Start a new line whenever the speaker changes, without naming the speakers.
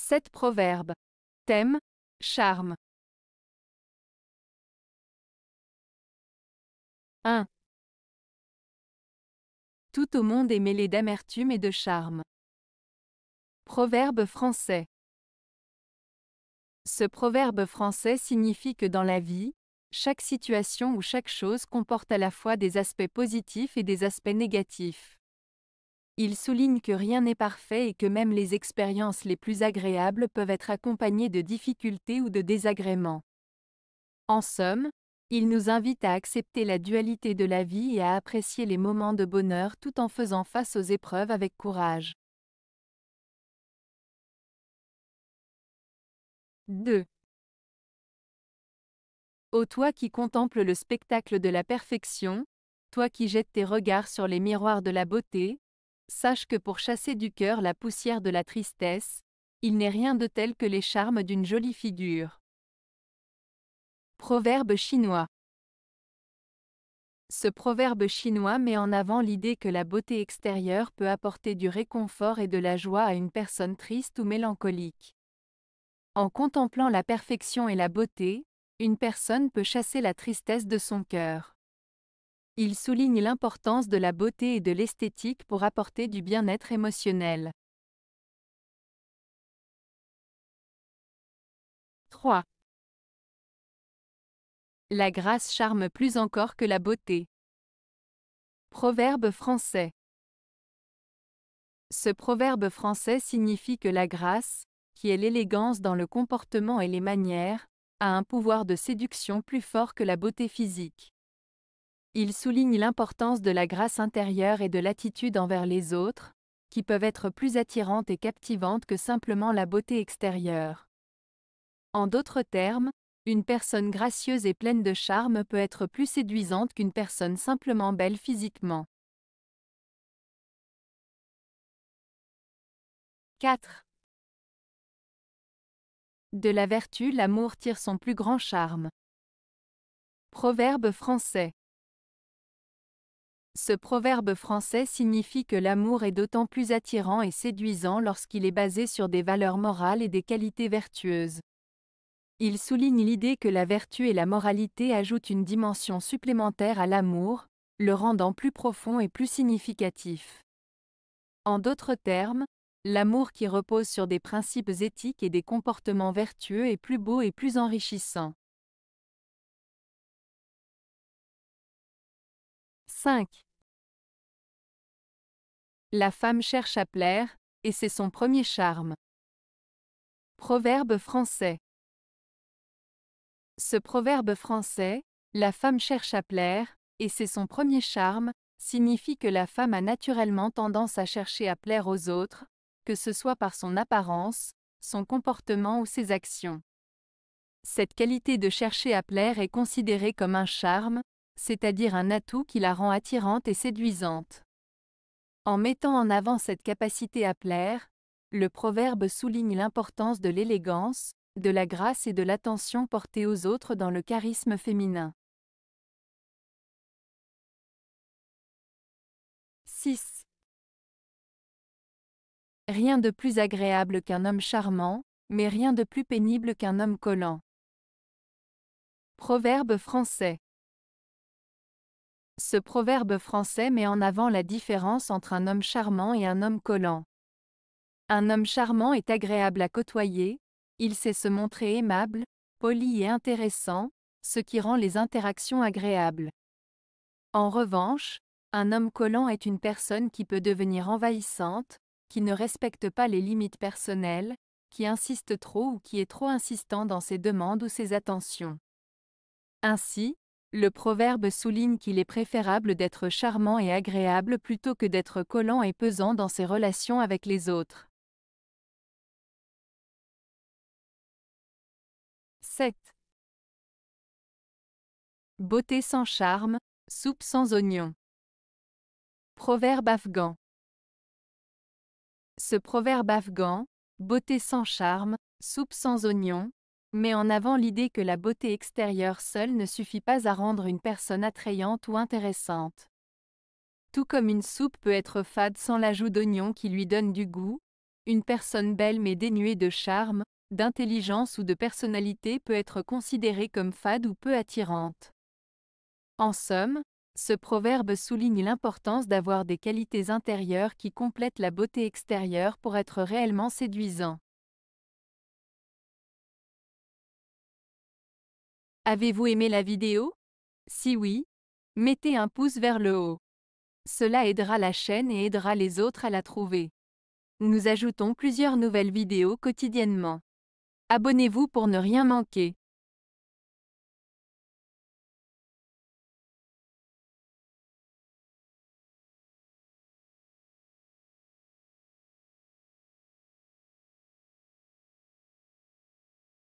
7 proverbes. Thème, charme. 1. Tout au monde est mêlé d'amertume et de charme. Proverbe français. Ce proverbe français signifie que dans la vie, chaque situation ou chaque chose comporte à la fois des aspects positifs et des aspects négatifs. Il souligne que rien n'est parfait et que même les expériences les plus agréables peuvent être accompagnées de difficultés ou de désagréments. En somme, il nous invite à accepter la dualité de la vie et à apprécier les moments de bonheur tout en faisant face aux épreuves avec courage. 2. Ô toi qui contemples le spectacle de la perfection, toi qui jettes tes regards sur les miroirs de la beauté, sache que pour chasser du cœur la poussière de la tristesse, il n'est rien de tel que les charmes d'une jolie figure. Proverbe chinois. Ce proverbe chinois met en avant l'idée que la beauté extérieure peut apporter du réconfort et de la joie à une personne triste ou mélancolique. En contemplant la perfection et la beauté, une personne peut chasser la tristesse de son cœur. Il souligne l'importance de la beauté et de l'esthétique pour apporter du bien-être émotionnel. 3. La grâce charme plus encore que la beauté. Proverbe français. Ce proverbe français signifie que la grâce, qui est l'élégance dans le comportement et les manières, a un pouvoir de séduction plus fort que la beauté physique. Il souligne l'importance de la grâce intérieure et de l'attitude envers les autres, qui peuvent être plus attirantes et captivantes que simplement la beauté extérieure. En d'autres termes, une personne gracieuse et pleine de charme peut être plus séduisante qu'une personne simplement belle physiquement. 4. De la vertu, l'amour tire son plus grand charme. Proverbe français. Ce proverbe français signifie que l'amour est d'autant plus attirant et séduisant lorsqu'il est basé sur des valeurs morales et des qualités vertueuses. Il souligne l'idée que la vertu et la moralité ajoutent une dimension supplémentaire à l'amour, le rendant plus profond et plus significatif. En d'autres termes, l'amour qui repose sur des principes éthiques et des comportements vertueux est plus beau et plus enrichissant. 5. La femme cherche à plaire, et c'est son premier charme. Proverbe français. Ce proverbe français, la femme cherche à plaire, et c'est son premier charme, signifie que la femme a naturellement tendance à chercher à plaire aux autres, que ce soit par son apparence, son comportement ou ses actions. Cette qualité de chercher à plaire est considérée comme un charme, c'est-à-dire un atout qui la rend attirante et séduisante. En mettant en avant cette capacité à plaire, le proverbe souligne l'importance de l'élégance, de la grâce et de l'attention portée aux autres dans le charisme féminin. 6. Rien de plus agréable qu'un homme charmant, mais rien de plus pénible qu'un homme collant. Proverbe français. Ce proverbe français met en avant la différence entre un homme charmant et un homme collant. Un homme charmant est agréable à côtoyer, il sait se montrer aimable, poli et intéressant, ce qui rend les interactions agréables. En revanche, un homme collant est une personne qui peut devenir envahissante, qui ne respecte pas les limites personnelles, qui insiste trop ou qui est trop insistant dans ses demandes ou ses attentions. Ainsi, le proverbe souligne qu'il est préférable d'être charmant et agréable plutôt que d'être collant et pesant dans ses relations avec les autres. 7. Beauté sans charme, soupe sans oignon. Proverbe afghan. Ce proverbe afghan, beauté sans charme, soupe sans oignon, met en avant l'idée que la beauté extérieure seule ne suffit pas à rendre une personne attrayante ou intéressante. Tout comme une soupe peut être fade sans l'ajout d'oignons qui lui donnent du goût, Une personne belle mais dénuée de charme, d'intelligence ou de personnalité peut être considérée comme fade ou peu attirante. En somme, ce proverbe souligne l'importance d'avoir des qualités intérieures qui complètent la beauté extérieure pour être réellement séduisant. Avez-vous aimé la vidéo? Si oui, mettez un pouce vers le haut. Cela aidera la chaîne et aidera les autres à la trouver. Nous ajoutons plusieurs nouvelles vidéos quotidiennement. Abonnez-vous pour ne rien manquer.